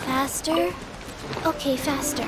Faster? Okay, faster.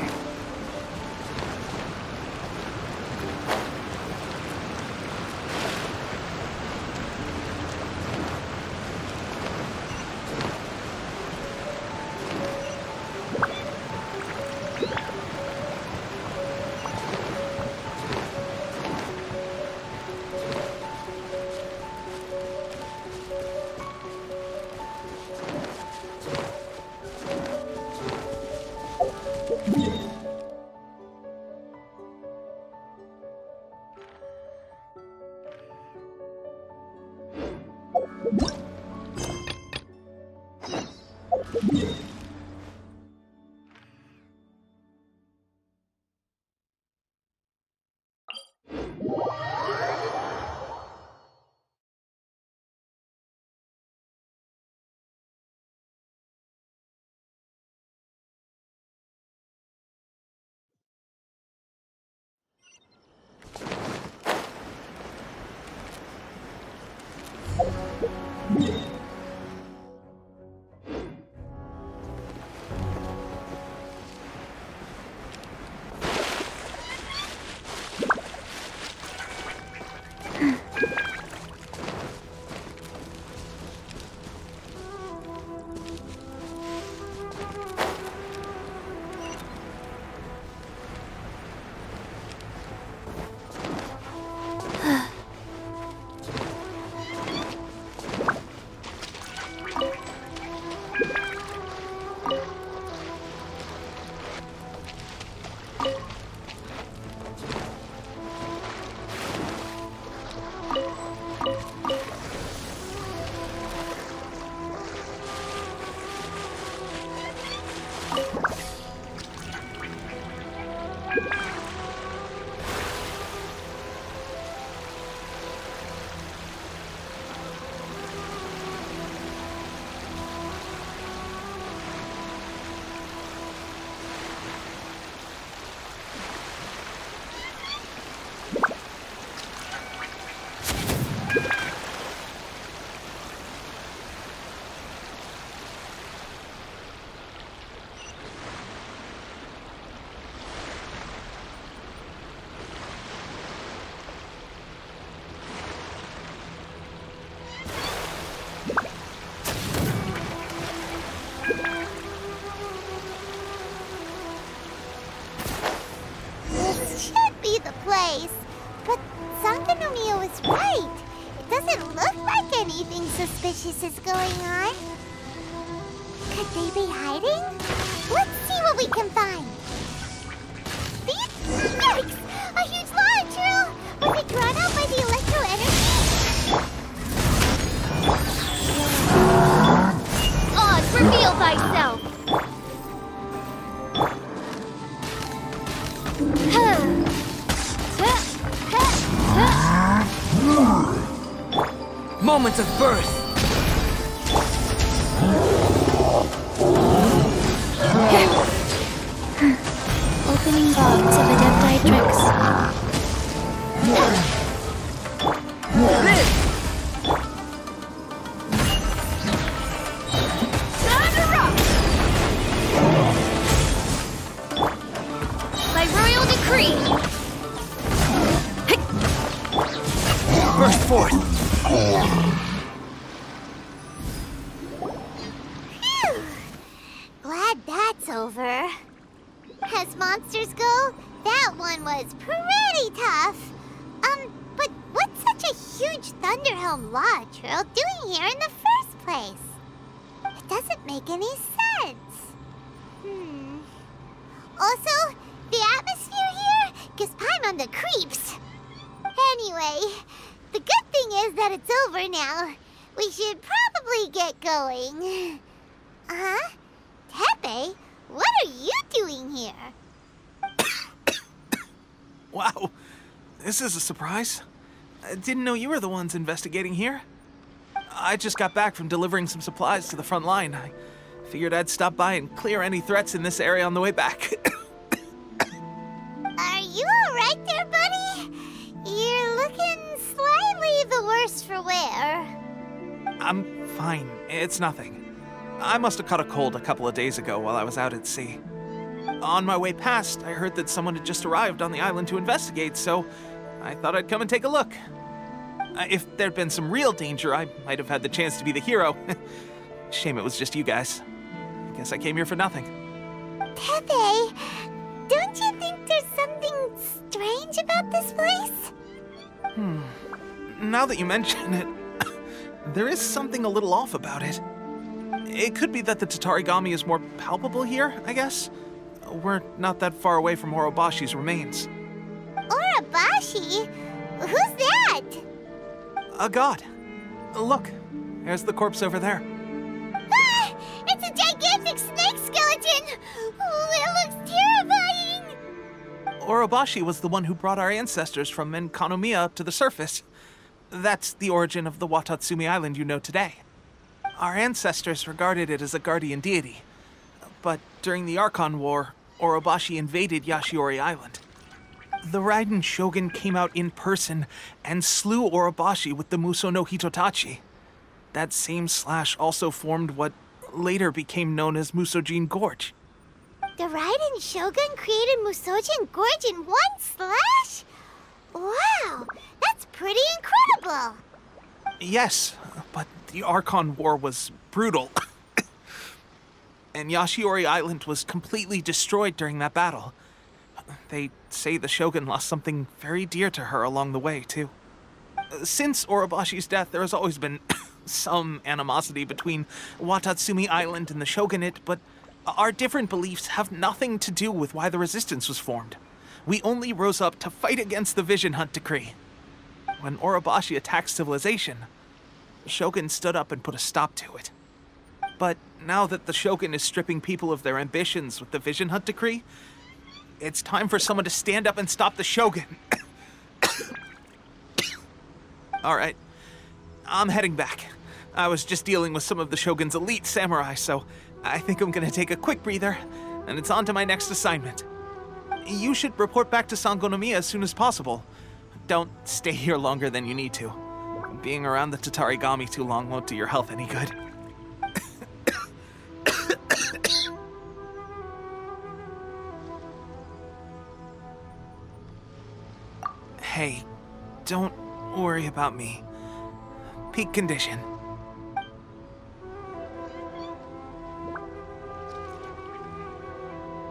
Suspicious is going on. Could they be hiding? Let's see what we can find. Yikes! A huge large drill! Was it drawn out by the electro energy? Oz, reveal thyself! Moments of birth! Opening box of Adepti By royal decree! Burst forth! Phew! Glad that's over. As monsters go, that one was pretty tough. But what's such a huge Thunderhelm Law Trail doing here in the first place? It doesn't make any sense. Also, the atmosphere here gives Paimon the creeps. Anyway, the good thing is that it's over now. We should probably get going. Tepe, what are you doing here? Wow, this is a surprise. I didn't know you were the ones investigating here. I just got back from delivering some supplies to the front line. I Figured I'd stop by and clear any threats in this area on the way back. Are you alright there, buddy? You're looking slightly the worse for wear. I'm fine. It's nothing. I must have caught a cold a couple of days ago while I was out at sea. On my way past, I heard that someone had just arrived on the island to investigate, so I thought I'd come and take a look. If there'd been some real danger, I might have had the chance to be the hero. Shame it was just you guys. Guess I came here for nothing. Pepe, don't you think there's something strange about this place? Now that you mention it, there is something a little off about it. It could be that the Tatarigami is more palpable here, I guess. We're not that far away from Orobashi's remains. Orobashi? Who's that? A god. Look, there's the corpse over there. Ah! It's a gigantic snake skeleton! Oh, it looks terrifying! Orobashi was the one who brought our ancestors from Enkanomiya up to the surface. That's the origin of the Watatsumi Island you know today. Our ancestors regarded it as a guardian deity. But during the Archon War, Orobashi invaded Yashiori Island. The Raiden Shogun came out in person and slew Orobashi with the Muso no Hitotachi. That same slash also formed what later became known as Musojin Gorge. The Raiden Shogun created Musojin Gorge in one slash? Wow, that's pretty incredible! Yes, but the Archon War was brutal. And Yashiori Island was completely destroyed during that battle. They say the Shogun lost something very dear to her along the way, too. Since Orobashi's death, there has always been some animosity between Watatsumi Island and the Shogunate, but our different beliefs have nothing to do with why the resistance was formed. We only rose up to fight against the Vision Hunt Decree. When Orobashi attacked civilization, the Shogun stood up and put a stop to it. But now that the Shogun is stripping people of their ambitions with the Vision Hunt Decree, it's time for someone to stand up and stop the Shogun. All right, I'm heading back. I was just dealing with some of the Shogun's elite samurai, so I think I'm gonna take a quick breather, and it's on to my next assignment. You should report back to Sangonomiya as soon as possible. Don't stay here longer than you need to. Being around the Tatarigami too long won't do your health any good. Hey, don't worry about me. Peak condition.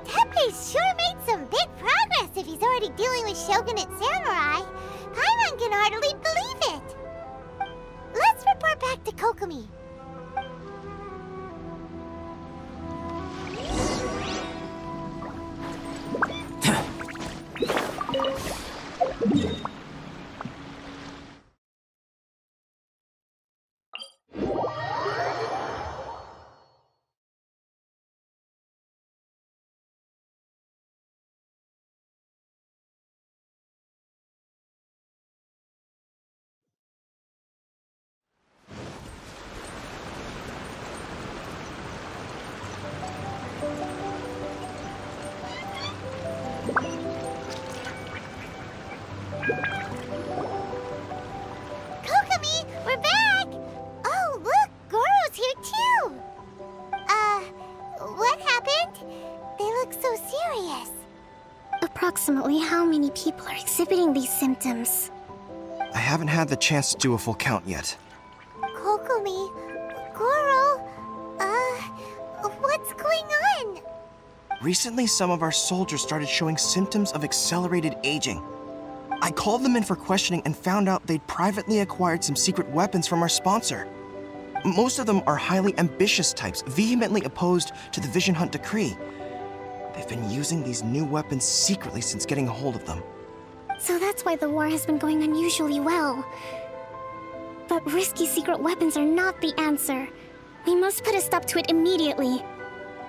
Tepe's sure made some big progress if he's already dealing with Shogunate samurai. Paimon can hardly believe it. Let's report back to Kokomi. Kokomi, we're back! Oh, look, Goro's here too! What happened? They look so serious. Approximately how many people are exhibiting these symptoms? I haven't had the chance to do a full count yet. Kokomi, Goro, what's going on? Recently, some of our soldiers started showing symptoms of accelerated aging. I called them in for questioning and found out they'd privately acquired some secret weapons from our sponsor. Most of them are highly ambitious types, vehemently opposed to the Vision Hunt Decree. They've been using these new weapons secretly since getting a hold of them. So that's why the war has been going unusually well. But risky secret weapons are not the answer. We must put a stop to it immediately.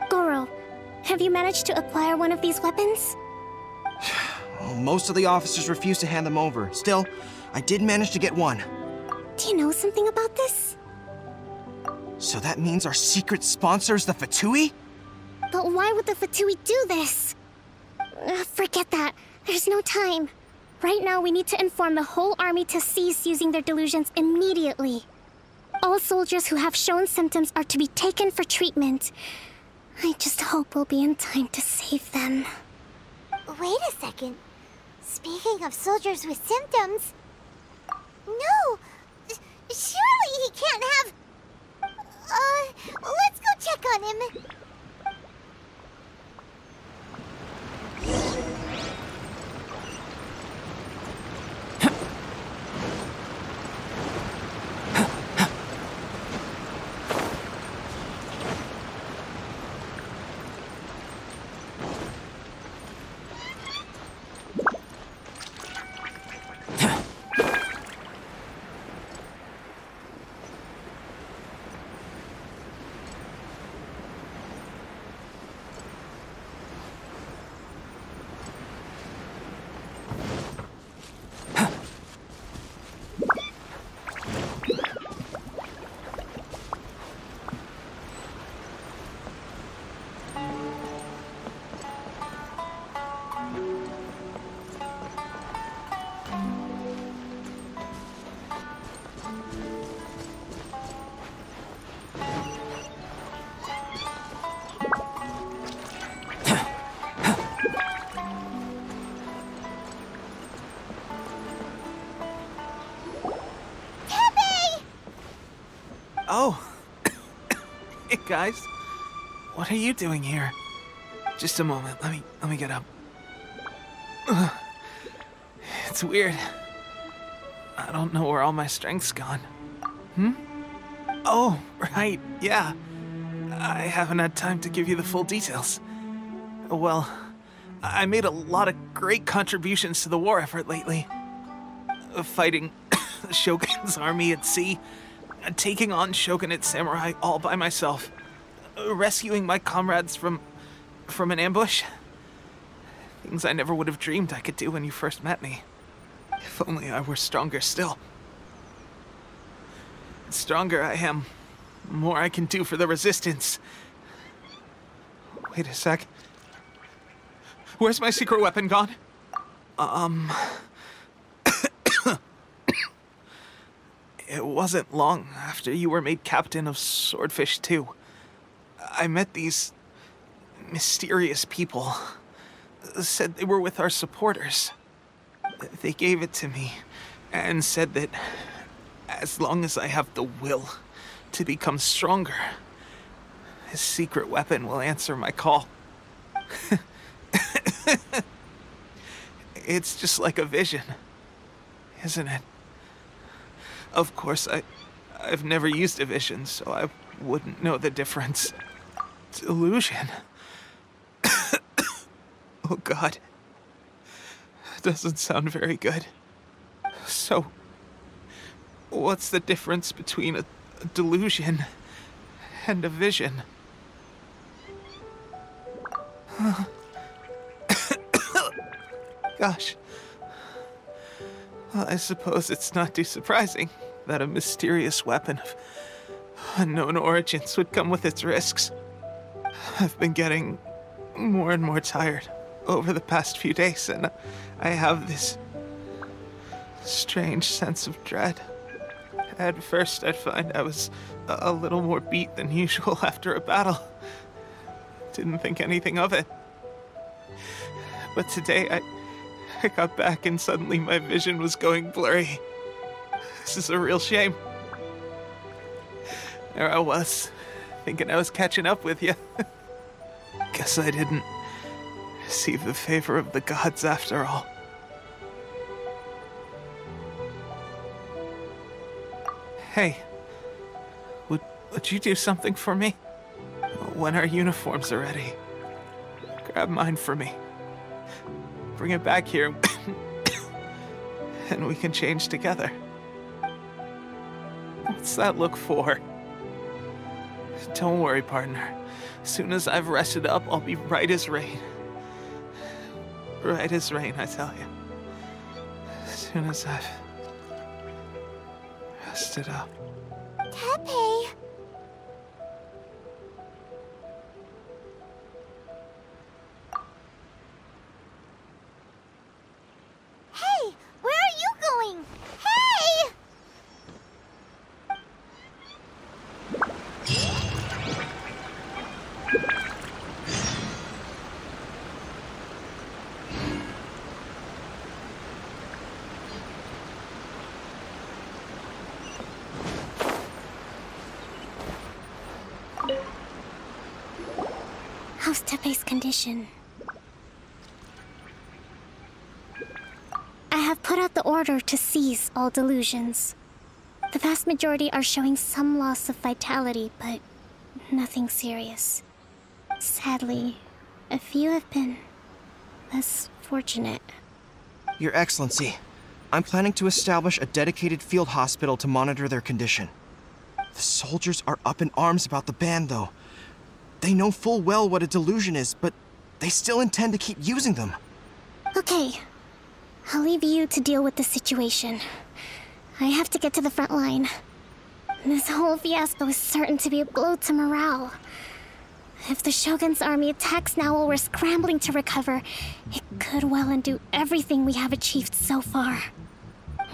Goro, have you managed to acquire one of these weapons? Well, most of the officers refuse to hand them over. Still, I did manage to get one. Do you know something about this? So that means our secret sponsor is the Fatui? But why would the Fatui do this? Forget that. There's no time. Right now, we need to inform the whole army to cease using their delusions immediately. All soldiers who have shown symptoms are to be taken for treatment. I just hope we'll be in time to save them. Wait a second. Speaking of soldiers with symptoms... No! Surely he can't have... let's go check on him. Oh. Hey, guys. What are you doing here? Just a moment. Let me get up. Ugh. It's weird. I don't know where all my strength's gone. Oh, right. Yeah. I haven't had time to give you the full details. Well, I made a lot of great contributions to the war effort lately. Fighting the Shogun's army at sea, taking on Shogunate samurai all by myself, rescuing my comrades from an ambush. Things I never would have dreamed I could do when you first met me. If only I were stronger still. The stronger I am, the more I can do for the Resistance. Wait a sec. Where's my secret weapon gone? It wasn't long after you were made captain of Swordfish 2. I met these mysterious people. Said they were with our supporters. They gave it to me and said that as long as I have the will to become stronger, his secret weapon will answer my call. It's just like a vision, isn't it? Of course, I've never used a vision, so I wouldn't know the difference. Delusion. Oh God. Doesn't sound very good. So, what's the difference between a delusion and a vision? Gosh. Well, I suppose it's not too surprising that a mysterious weapon of unknown origins would come with its risks. I've been getting more and more tired over the past few days, and I have this strange sense of dread. At first, I'd find I was a little more beat than usual after a battle. Didn't think anything of it. But today, I got back and suddenly my vision was going blurry. This is a real shame. There I was, thinking I was catching up with you. Guess I didn't receive the favor of the gods after all. Hey, would you do something for me? When our uniforms are ready, grab mine for me. Bring it back here, and we can change together. What's that look for? Don't worry, partner. As soon as I've rested up, I'll be right as rain. Right as rain, I tell you. As soon as I've rested up. Teppei! How's Tepe's condition? I have put out the order to seize all delusions. The vast majority are showing some loss of vitality, but nothing serious. Sadly, a few have been less fortunate. Your Excellency, I'm planning to establish a dedicated field hospital to monitor their condition. The soldiers are up in arms about the ban, though. They know full well what a delusion is, but they still intend to keep using them. Okay, I'll leave you to deal with the situation. I have to get to the front line. This whole fiasco is certain to be a blow to morale. If the Shogun's army attacks now while we're scrambling to recover, it could well undo everything we have achieved so far.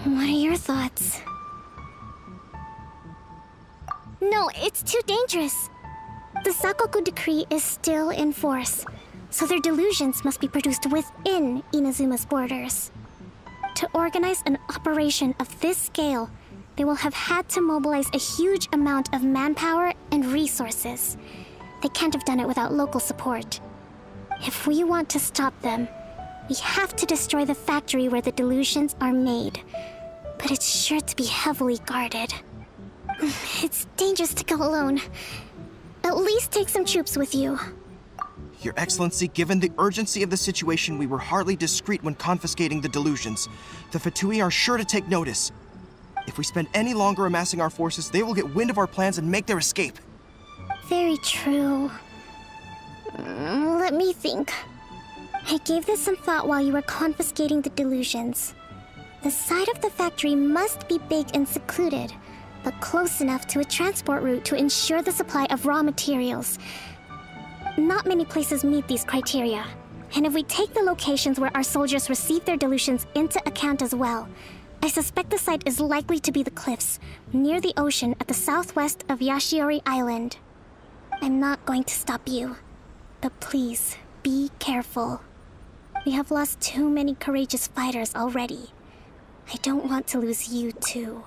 What are your thoughts? No, it's too dangerous. The Sakoku decree is still in force, so their delusions must be produced within Inazuma's borders. To organize an operation of this scale, they will have had to mobilize a huge amount of manpower and resources. They can't have done it without local support. If we want to stop them, we have to destroy the factory where the delusions are made. But it's sure to be heavily guarded. It's dangerous to go alone. At least take some troops with you. Your Excellency, given the urgency of the situation, we were hardly discreet when confiscating the delusions. The Fatui are sure to take notice. If we spend any longer amassing our forces, they will get wind of our plans and make their escape. Very true. Let me think. I gave this some thought while you were confiscating the delusions. The side of the factory must be big and secluded, but close enough to a transport route to ensure the supply of raw materials. Not many places meet these criteria, and if we take the locations where our soldiers receive their delusions into account as well, I suspect the site is likely to be the cliffs, near the ocean at the southwest of Yashiori Island. I'm not going to stop you, but please, be careful. We have lost too many courageous fighters already. I don't want to lose you too.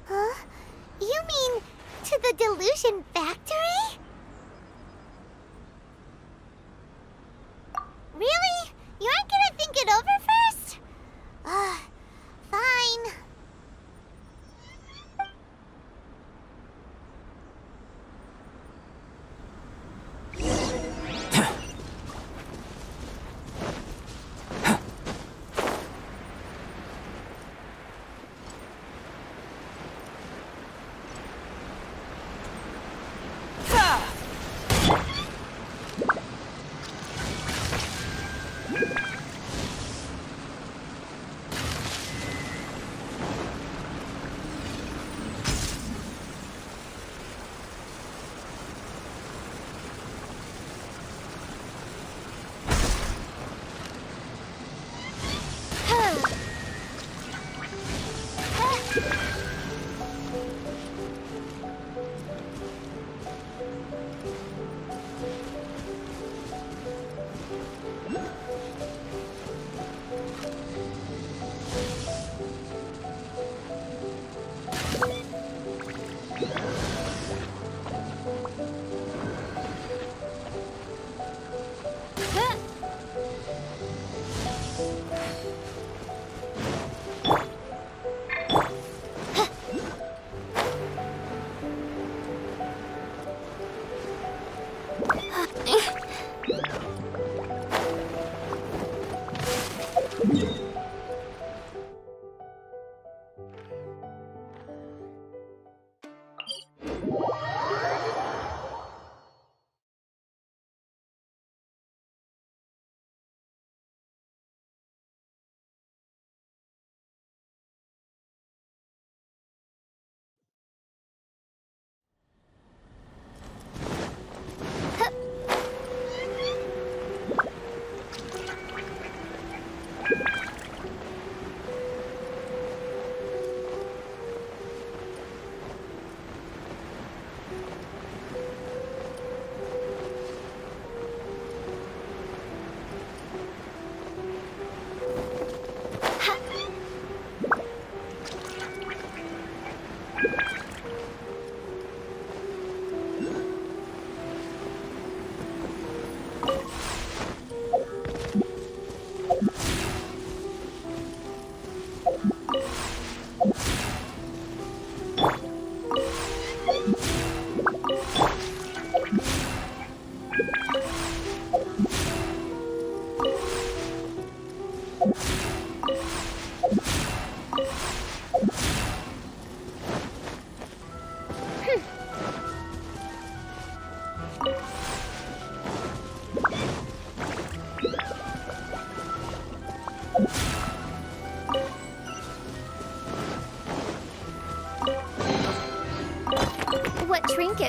Huh? You mean to the delusion factory? Really? You aren't gonna think it over first? Fine.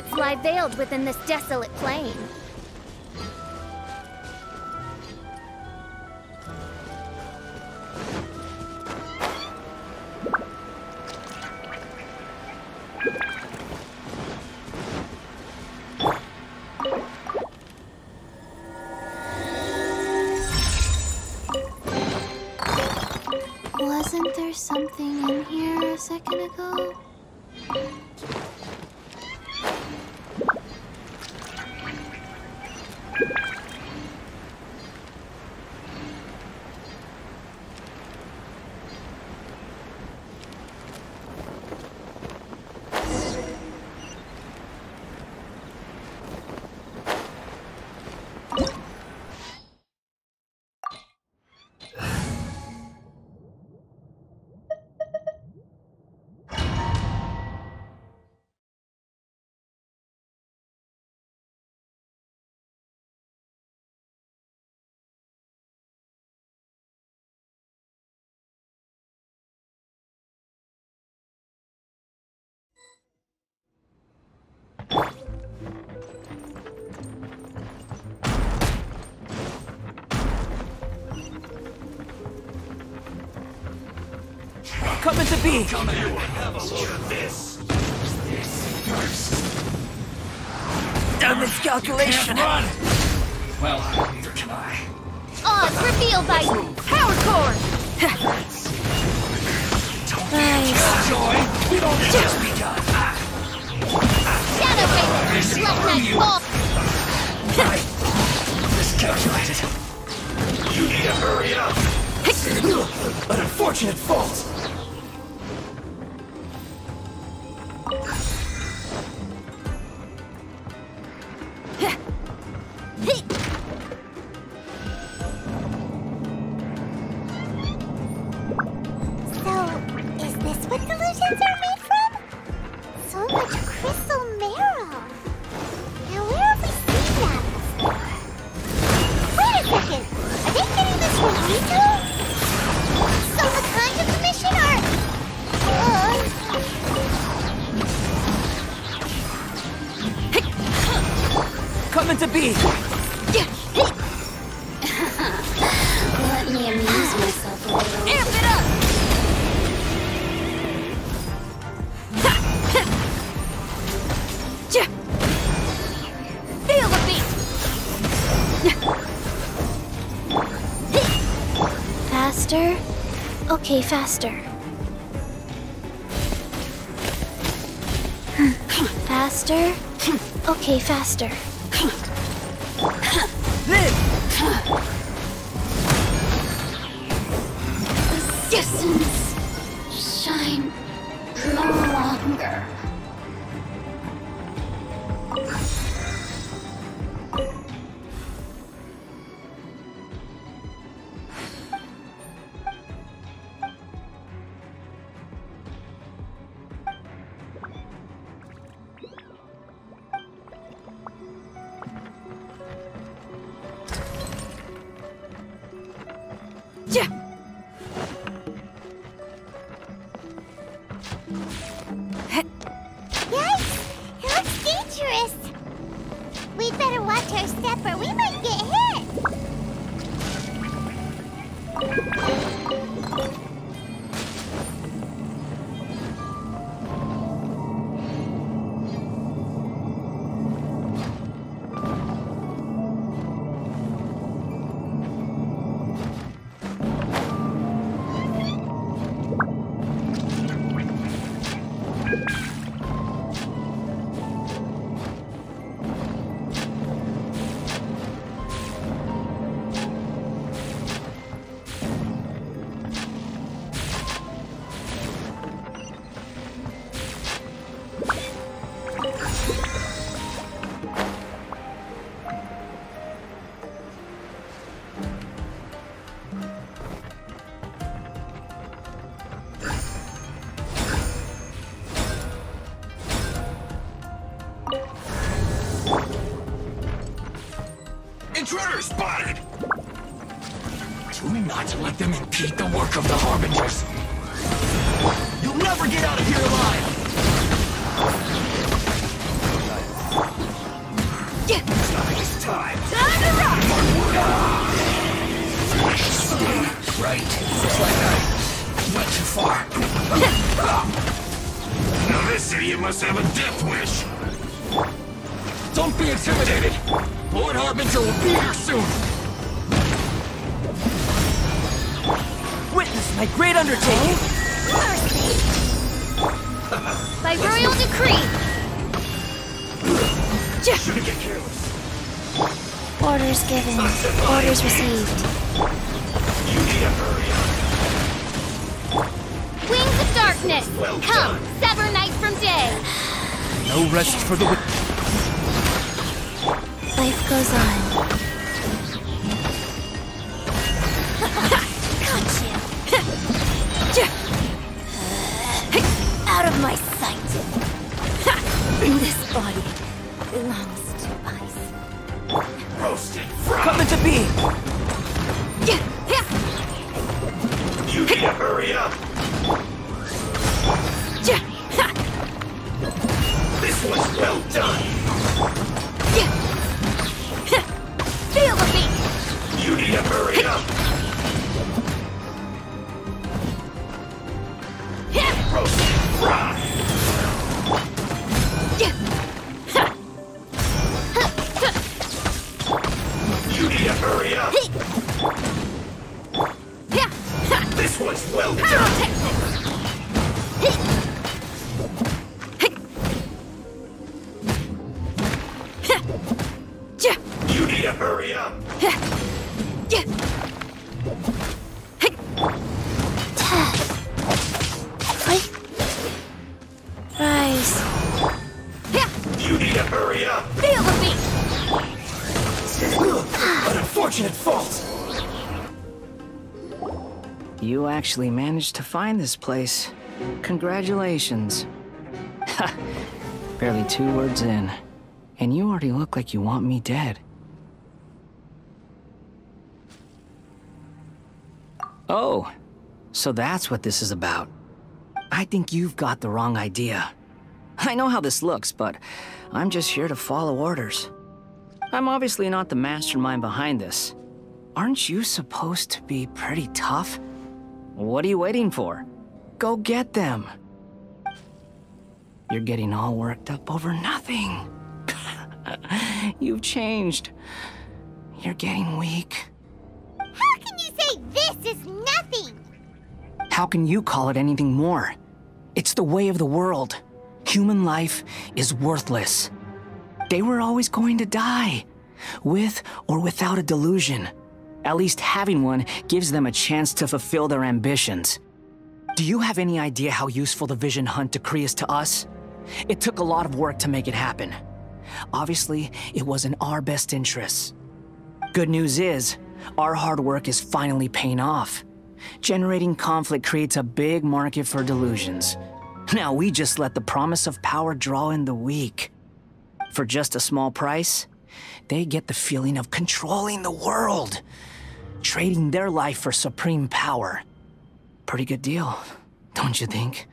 spirits lie veiled within this desolate plain. Wasn't there something in here a second ago? Coming to be! Coming to have a look at this. This first. A miscalculation! Run! Well, neither can I. Odds revealed by Power Core! Nice. Joy, we don't just begun. Shadow Raven! Let that fall! Right. Miscalculated. You need to hurry up. An unfortunate fault. Coming to be! Let me amuse myself a little. Amp it up! Feel the beat! Faster? Okay, faster. Faster? Okay, faster. Distance shine no longer. Yikes! It looks dangerous! We'd better watch our step or we might get hit! Intruder spotted! Do not let them impede the work of the Harbingers. You'll never get out of here alive! right. Looks like I went too far. Now this idiot must have a death wish. Don't be intimidated. Lord Harbinger will be here soon. Witness my great undertaking! By royal decree! Shouldn't get careless. Orders given. Orders received. You need to hurry up. Wings of darkness! Well Come, done. sever night from day! No rest for the wicked. Life goes on. Out of my sight! This body belongs to ice. Roasted fried. Coming to be! You need to hurry up. This was well done. Feel the beat! You need to hurry up. Roasted fried. You need to hurry up. This was well done. You need to hurry up. Rise. You need to hurry up. Feel the beat! An unfortunate fault. You actually managed to find this place. Congratulations. Ha! Barely 2 words in, and you already look like you want me dead. Oh, so that's what this is about. I think you've got the wrong idea. I know how this looks, but I'm just here to follow orders. I'm obviously not the mastermind behind this. Aren't you supposed to be pretty tough? What are you waiting for? Go get them. You're getting all worked up over nothing. You've changed. You're getting weak. How can you say this is nothing? How can you call it anything more? It's the way of the world. Human life is worthless. They were always going to die, with or without a delusion. At least having one gives them a chance to fulfill their ambitions. Do you have any idea how useful the Vision Hunt decree is to us? It took a lot of work to make it happen. Obviously, it was in our best interests. Good news is, our hard work is finally paying off. Generating conflict creates a big market for delusions. Now we just let the promise of power draw in the weak. For just a small price, they get the feeling of controlling the world, trading their life for supreme power. Pretty good deal, don't you think?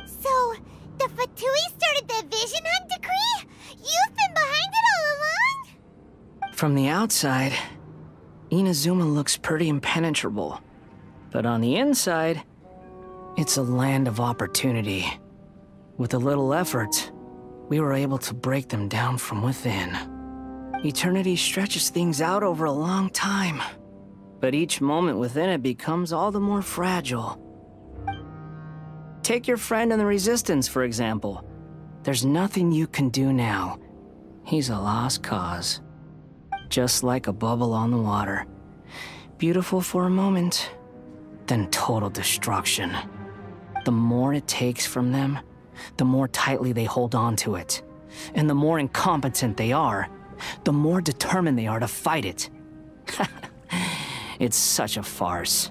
So, the Fatui started the Vision Hunt decree? You've been behind it all along? From the outside, Inazuma looks pretty impenetrable. But on the inside, it's a land of opportunity. With a little effort, we were able to break them down from within. Eternity stretches things out over a long time, but each moment within it becomes all the more fragile. Take your friend in the Resistance, for example. There's nothing you can do now. He's a lost cause. Just like a bubble on the water. Beautiful for a moment, then total destruction. The more it takes from them, the more tightly they hold on to it. And the more incompetent they are, the more determined they are to fight it. It's such a farce.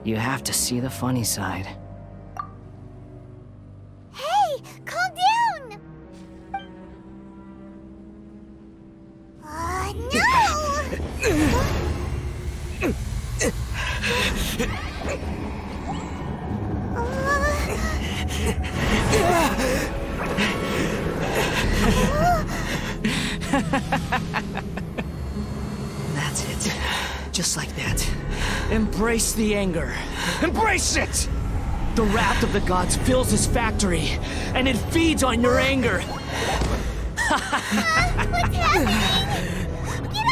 You have to see the funny side. Hey, calm down! No! That's it. Just like that. Embrace the anger. Embrace it! The wrath of the gods fills his factory, and it feeds on your anger. What's happening? Get up!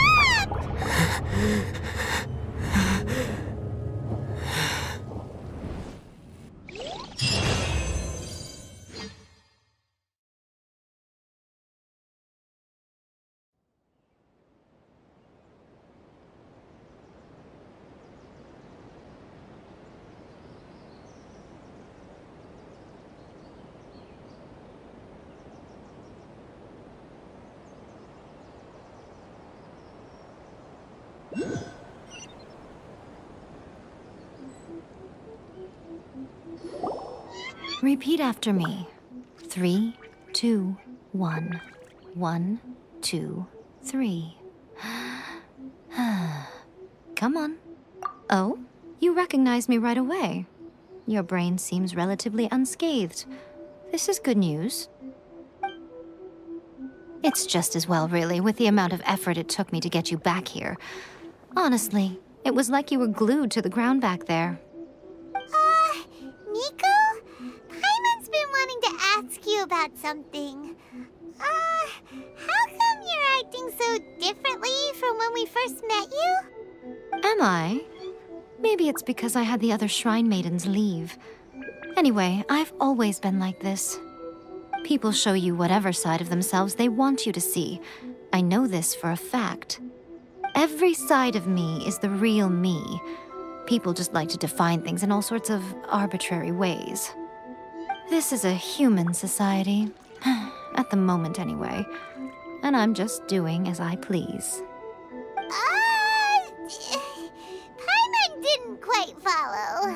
Repeat after me. 3, 2, 1. 1, 2, 3. Come on. Oh, you recognize me right away. Your brain seems relatively unscathed. This is good news. It's just as well, really, with the amount of effort it took me to get you back here. Honestly, it was like you were glued to the ground back there. Nico? Paimon's been wanting to ask you about something. How come you're acting so differently from when we first met you? Am I? Maybe it's because I had the other Shrine Maidens leave. Anyway, I've always been like this. People show you whatever side of themselves they want you to see. I know this for a fact. Every side of me is the real me. People just like to define things in all sorts of arbitrary ways. This is a human society. At the moment, anyway. And I'm just doing as I please. Paimon didn't quite follow.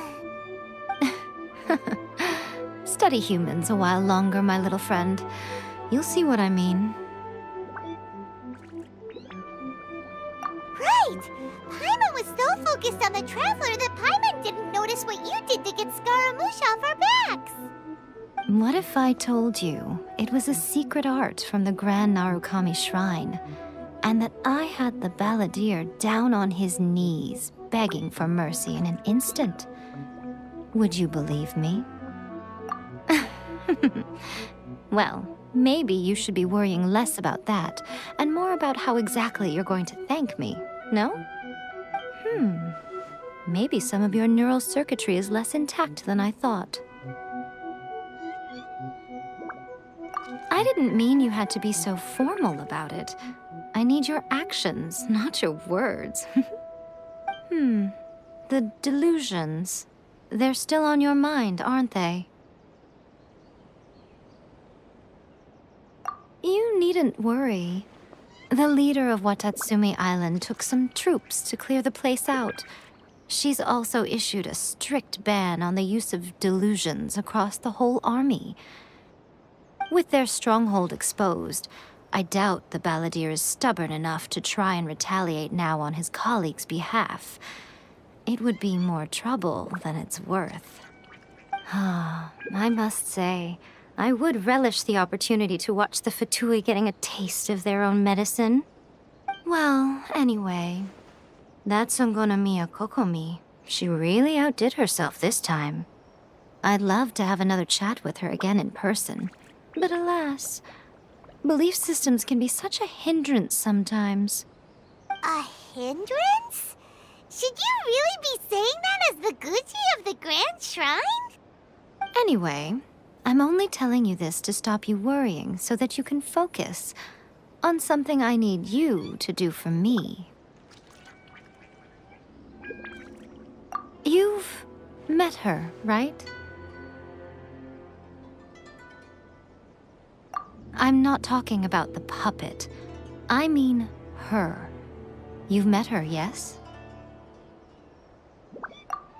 Study humans a while longer, my little friend. You'll see what I mean. Right! Paimon was so focused on the Traveler that Paimon didn't notice what you did to get Scaramouche off our backs. What if I told you it was a secret art from the Grand Narukami Shrine, and that I had the balladeer down on his knees, begging for mercy in an instant? Would you believe me? Well, maybe you should be worrying less about that, and more about how exactly you're going to thank me, no? Maybe some of your neural circuitry is less intact than I thought. I didn't mean you had to be so formal about it. I need your actions, not your words. The delusions. They're still on your mind, aren't they? You needn't worry. The leader of Watatsumi Island took some troops to clear the place out. She's also issued a strict ban on the use of delusions across the whole army. With their stronghold exposed, I doubt the balladeer is stubborn enough to try and retaliate now on his colleagues' behalf. It would be more trouble than it's worth. I must say, I would relish the opportunity to watch the Fatui getting a taste of their own medicine. Well, anyway, that Songonomiya Kokomi, she really outdid herself this time. I'd love to have another chat with her again in person. But alas, belief systems can be such a hindrance sometimes. A hindrance? Should you really be saying that as the Gucci of the Grand Shrine? Anyway, I'm only telling you this to stop you worrying so that you can focus on something I need you to do for me. You've met her, right? I'm not talking about the puppet. I mean her. You've met her, yes?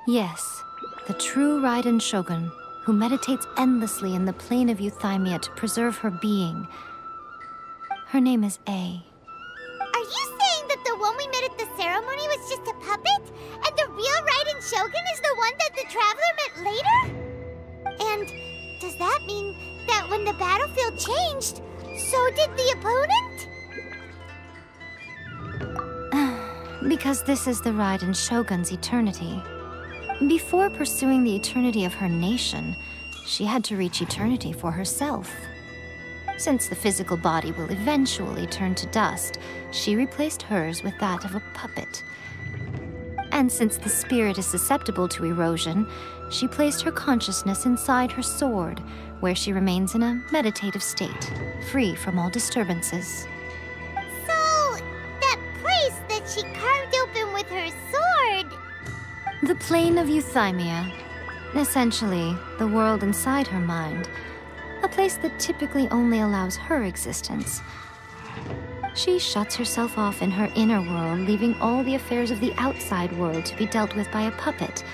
Yes, the true Raiden Shogun, who meditates endlessly in the plane of Euthymia to preserve her being. Her name is A. Are you saying that the one we met at the ceremony was just a puppet? And the real Raiden Shogun is the one that the Traveler met later? And does that mean that when the battlefield changed, so did the opponent? Because this is the Raiden Shogun's eternity. Before pursuing the eternity of her nation, she had to reach eternity for herself. Since the physical body will eventually turn to dust, she replaced hers with that of a puppet. And since the spirit is susceptible to erosion, she placed her consciousness inside her sword, where she remains in a meditative state, free from all disturbances. So, that place that she carved open with her sword... The plane of euthymia. Essentially, the world inside her mind. A place that typically only allows her existence. She shuts herself off in her inner world, leaving all the affairs of the outside world to be dealt with by a puppet,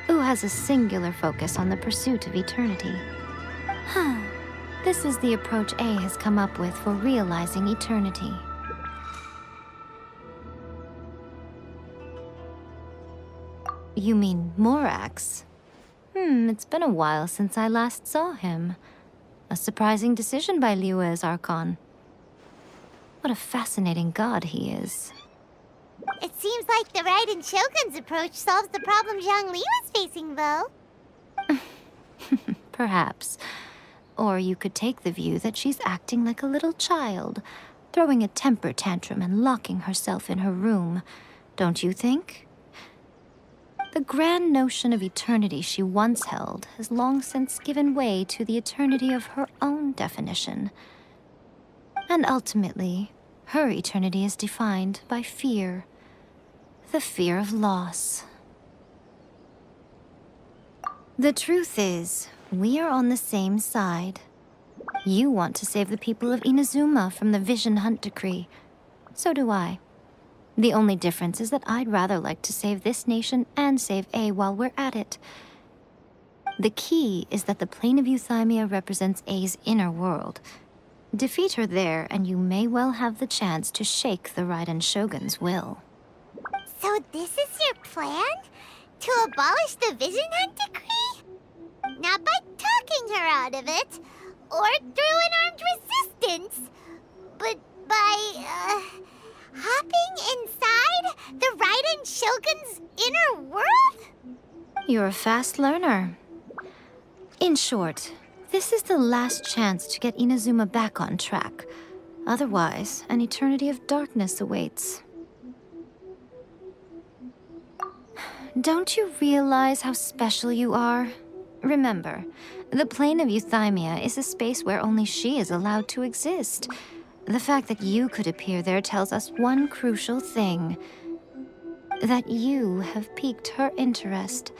who has a singular focus on the pursuit of eternity. This is the approach A has come up with for realizing eternity. You mean Morax? It's been a while since I last saw him. A surprising decision by Liyue's Archon. What a fascinating god he is. It seems like the Raiden Shogun's approach solves the problem Zhang Li was facing, though. Perhaps. Or you could take the view that she's acting like a little child, throwing a temper tantrum and locking herself in her room. Don't you think? The grand notion of eternity she once held has long since given way to the eternity of her own definition. And ultimately, her eternity is defined by fear. The fear of loss. The truth is, we are on the same side. You want to save the people of Inazuma from the Vision Hunt decree. So do I. The only difference is that I'd rather like to save this nation and save A while we're at it. The key is that the plane of euthymia represents A's inner world. Defeat her there, and you may well have the chance to shake the Raiden Shogun's will. So this is your plan? To abolish the Vision Hunt decree? Not by talking her out of it, or through an armed resistance, but by, hopping inside the Raiden Shogun's inner world? You're a fast learner. In short, this is the last chance to get Inazuma back on track. Otherwise, an eternity of darkness awaits. Don't you realize how special you are? Remember, the plane of euthymia is a space where only she is allowed to exist. The fact that you could appear there tells us one crucial thing. That you have piqued her interest.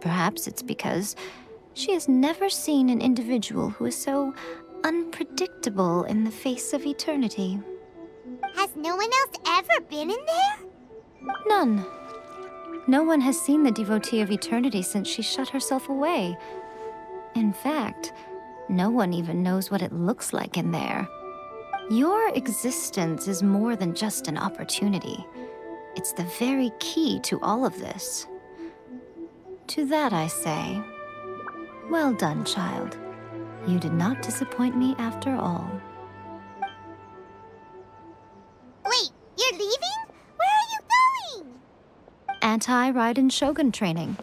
Perhaps it's because she has never seen an individual who is so unpredictable in the face of eternity. Has no one else ever been in there? None. No one has seen the devotee of eternity since she shut herself away. In fact, no one even knows what it looks like in there. Your existence is more than just an opportunity. It's the very key to all of this. To that I say, well done, child. You did not disappoint me after all. Wait, you're leaving? Where are you going? Anti-Raiden Shogun training.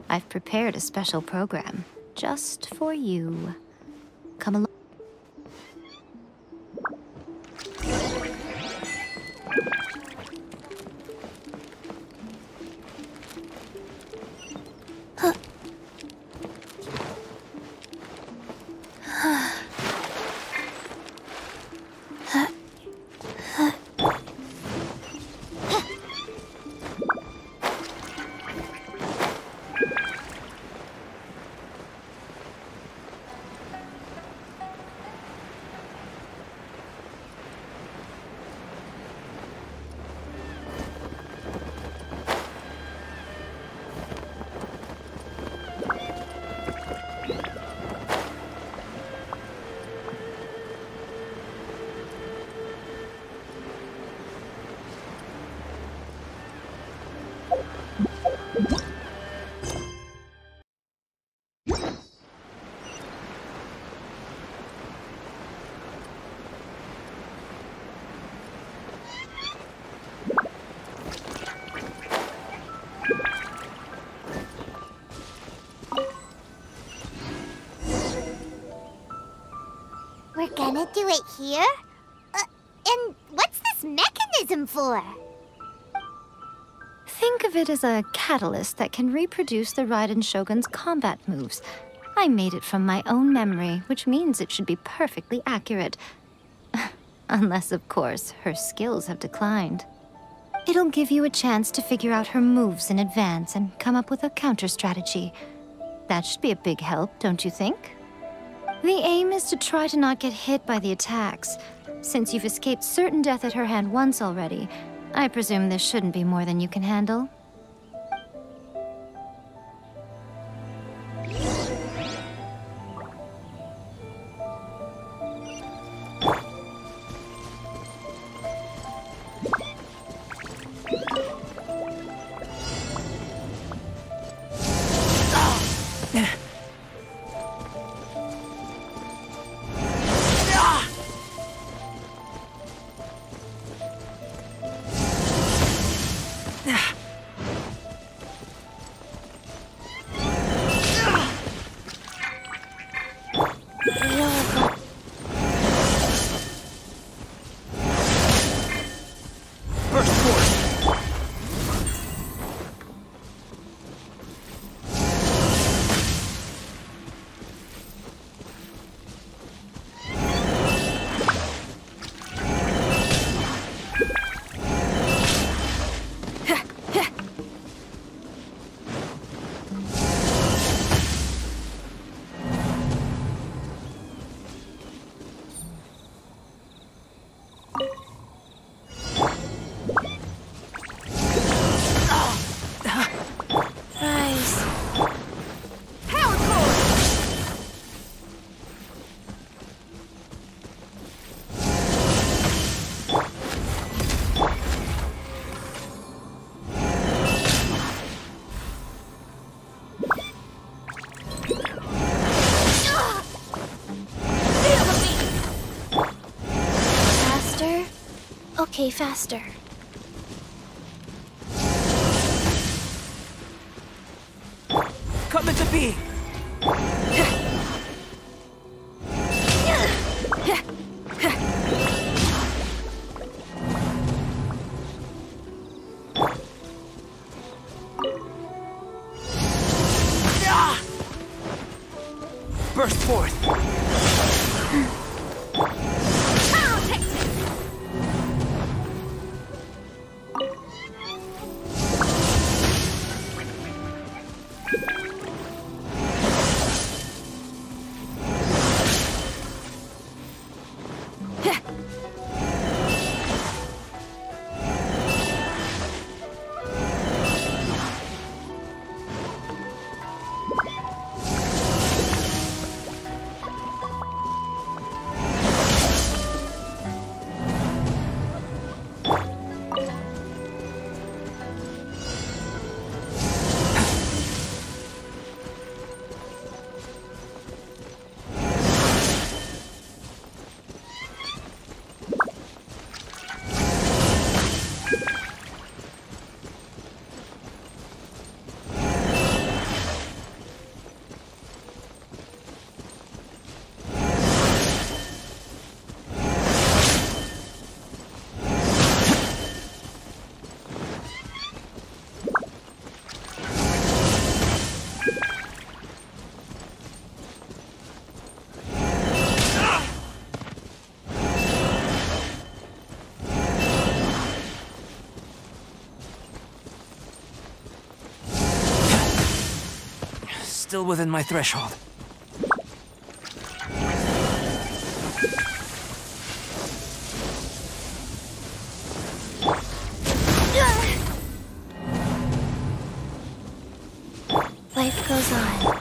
I've prepared a special program just for you. Come along. can't do it here? And what's this mechanism for? Think of it as a catalyst that can reproduce the Raiden Shogun's combat moves. I made it from my own memory, which means it should be perfectly accurate. Unless, of course, her skills have declined. It'll give you a chance to figure out her moves in advance and come up with a counter-strategy. That should be a big help, don't you think? The aim is to try to not get hit by the attacks. Since you've escaped certain death at her hand once already, I presume this shouldn't be more than you can handle. Okay, faster. Come into being! Burst forth! Still within my threshold. Life goes on.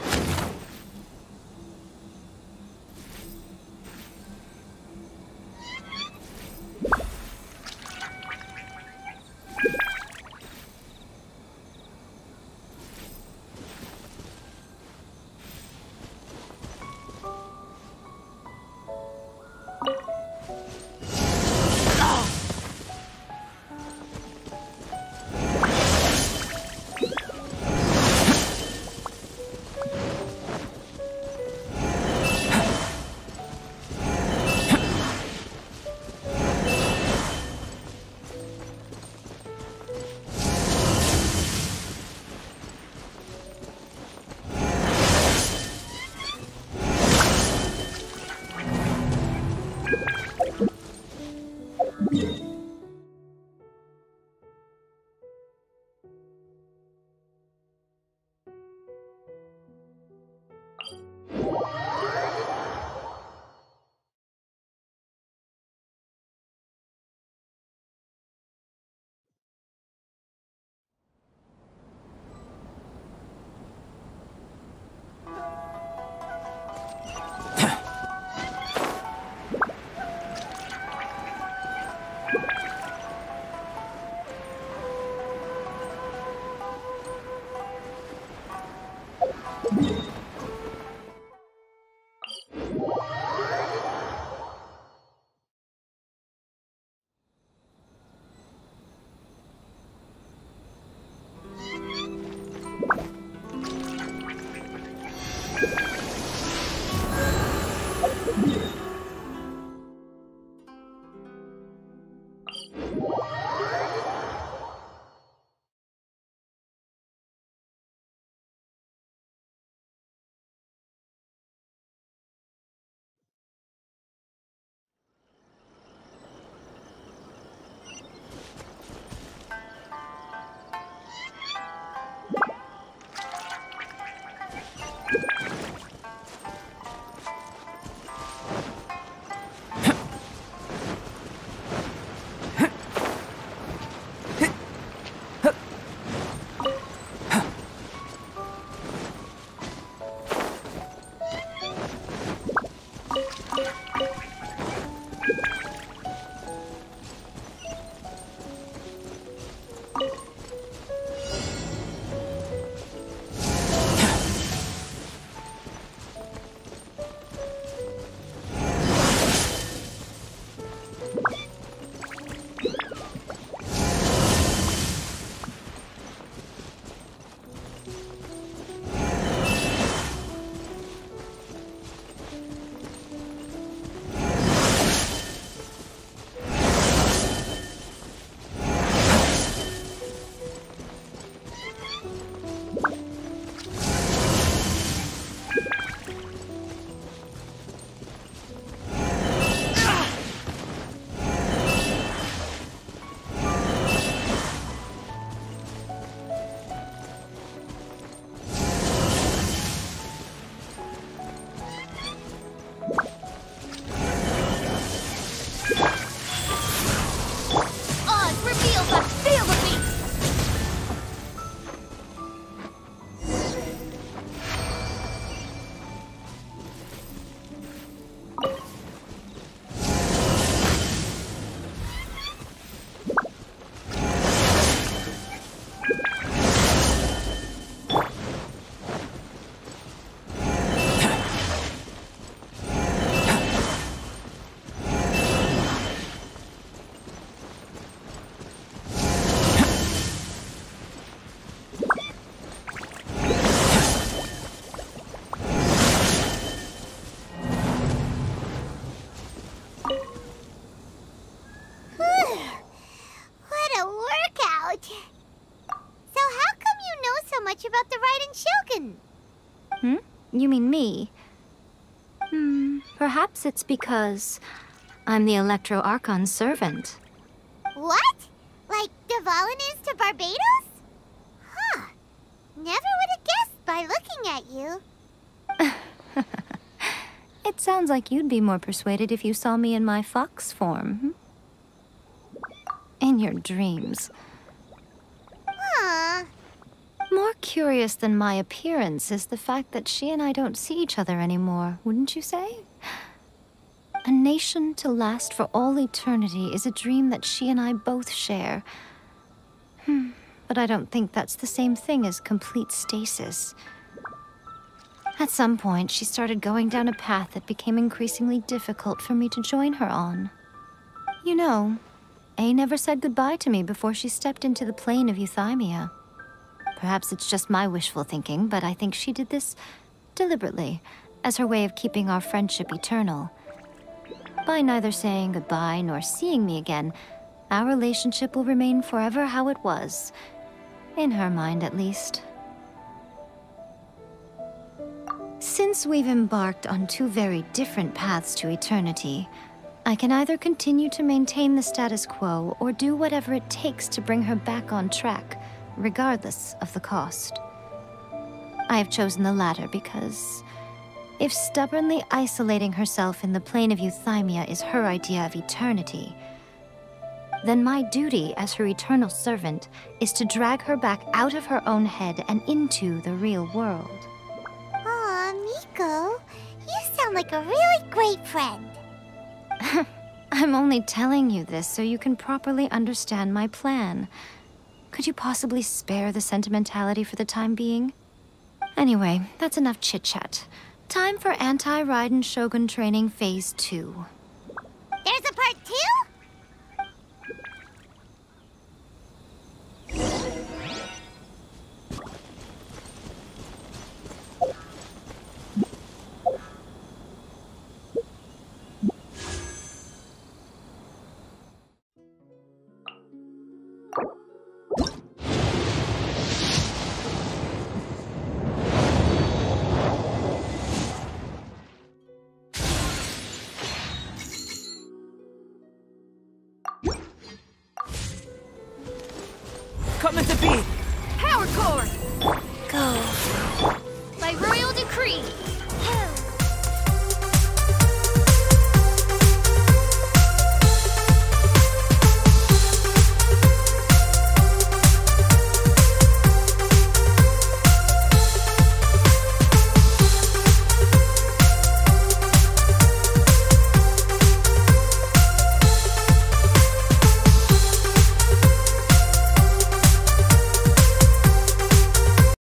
about the Raiden Shogun? You mean me? Perhaps it's because I'm the Electro Archon's servant. What? Like Dvalin is to Barbados? Huh. Never would have guessed by looking at you. It sounds like you'd be more persuaded if you saw me in my fox form. In your dreams. Huh. More curious than my appearance is the fact that she and I don't see each other anymore, wouldn't you say? A nation to last for all eternity is a dream that she and I both share. But I don't think that's the same thing as complete stasis. At some point, she started going down a path that became increasingly difficult for me to join her on. You know, A never said goodbye to me before she stepped into the plane of euthymia. Perhaps it's just my wishful thinking, but I think she did this deliberately, as her way of keeping our friendship eternal. By neither saying goodbye nor seeing me again, our relationship will remain forever how it was. In her mind, at least. Since we've embarked on two very different paths to eternity, I can either continue to maintain the status quo or do whatever it takes to bring her back on track, regardless of the cost. I have chosen the latter because if stubbornly isolating herself in the plane of euthymia is her idea of eternity, then my duty as her eternal servant is to drag her back out of her own head and into the real world. Aw, Miko, you sound like a really great friend. I'm only telling you this so you can properly understand my plan. Could you possibly spare the sentimentality for the time being? Anyway, that's enough chit-chat. Time for Anti-Raiden Shogun Training Phase 2. There's a part 2? Come into being! Power core! Go.